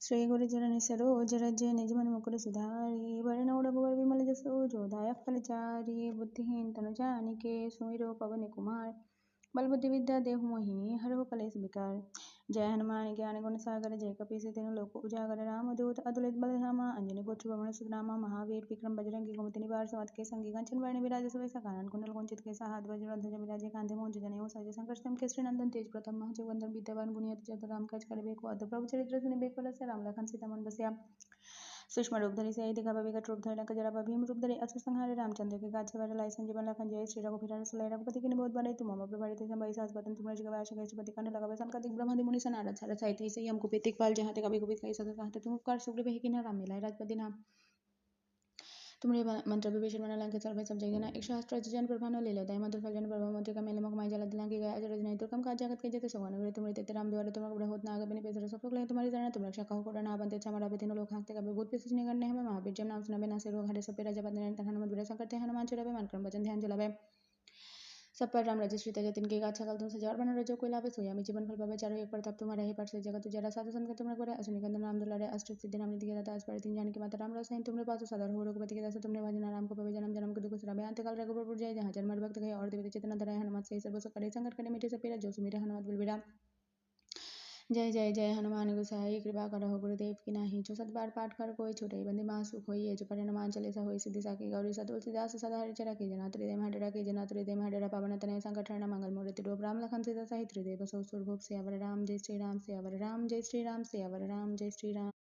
श्री गुरुचरण सरोज रज निज मन मुकुर सुधारी वर्ण रघुवर विमल जसो जो दायक फलचारी बुद्धिहीन तनु जानिके सुमिरो पवन कुमार बल बुद्धि विद्या देहु मोहि हरहु कलेश विकार। जय हनुमान ज्ञान गुण सागर जय कपीस तेनु लोक उजागर राम दूत अतुलित बल धामा अंजनी पुत्र पवन सुतनामा महावीर विक्रम बजरंगी कुमति निवार समत के संगी कंचन वर्ण विराज सुबह कानन कुंडल कुंचित के साहात वज्र ध्वज विराजे कांधे मोंज जनेऊ सज संकटम के श्री नंदन तेज प्रताप महाजगवंदन विद्यावान गुणियति जत राम काज करबेको अद्भुत प्रभु चरित्र सुनिबेको रस राम लखन सीता मन बसिया सूक्ष्म रूप धरि से दिखा विकट रूप धरि लंक जरा भीम रूप धरि असुर संहारे रामचंद्र के काज सवार लाई संजीवन लखन जय श्री रघुवीर सलाय रघुपति के बहुत बड़े तुम मम प्रभारित संभई सास बदन तुम रज गवाश गए पति कंठ लगा बसन कदिक ब्रह्मादि मुनि सन आरत सारत साहित्य से हमको पेतिक पाल जहाँ ते कभी कभी कई सदा कहते तुम उपकार सुग्रीव ही किन्ह राम मिलाए राजपति नाम तुम्हारे मंत्र विभीषण मन लंके सर्व सब जगह एक शास्त्र जन प्रभान ले लेता है मंत्र फल जन प्रभाव मंत्र का मेले मकमाई जल दिलांग गया अजर नहीं तो कम का जगत के जते सवन रे तुम्हारे तेते राम द्वारा तुम बड़ा होत नाग बिन पेसर सब ले तुम्हारी जाना तुम रक्षा कहो कोडा ना बनते छमड़ा बितिन लोग हाकते कभी भूत पिशाच निगन ने हमें महावीर जब नाम सुना बिना सिर हरे सब पे राजा बदन हनुमान बुरा संकट हनुमान चुरावे मन क्रम वचन ध्यान चलावे सब पर राम रजिस्ट्री तज तिनके गाछा कल तुम सजार बन रजो कोई लाभे सोया मी जीवन फल पावे चारों एक प्रताप तुम्हारे ही पर से जगत तुझारा साधु संत के तुमरे करे असुनि कंदन राम दुलारे अष्ट सिद्धि नाम निधि के दाता अस पर तीन जान की माता राम रस तुमरे पास सदर हो रघुपति के दास तुमने भजना राम को पवे जन्म जन्म के दुख सुराबे अंत काल रघुबर जय जहाँ जन्म भक्त गए और देवते चेतना धराय हनुमत से सर्व सुख करे संकट करे मिटे सब पीरा जो सुमिरे हनुमत बलबीरा जय जय जय हनुमान गोसाई कृपा करहु गुरुदेव की नाही जो सत बार पाठ कर कोई छूटे बंदी मास सुख होइए जो पर हनुमान चालीसा होई सिद्धि साकी गौरी सत तुलसीदास सदा हरिचरा की जना त्रिदेव हडरा की जना त्रिदेव हडरा पावन तनय संकट हरण मंगल मूर्ति रूप राम लखन सीता सहित त्रिदेव सो सुर भूप सियावर राम जय श्री राम सियावर राम जय श्री राम सियावर राम जय श्री राम।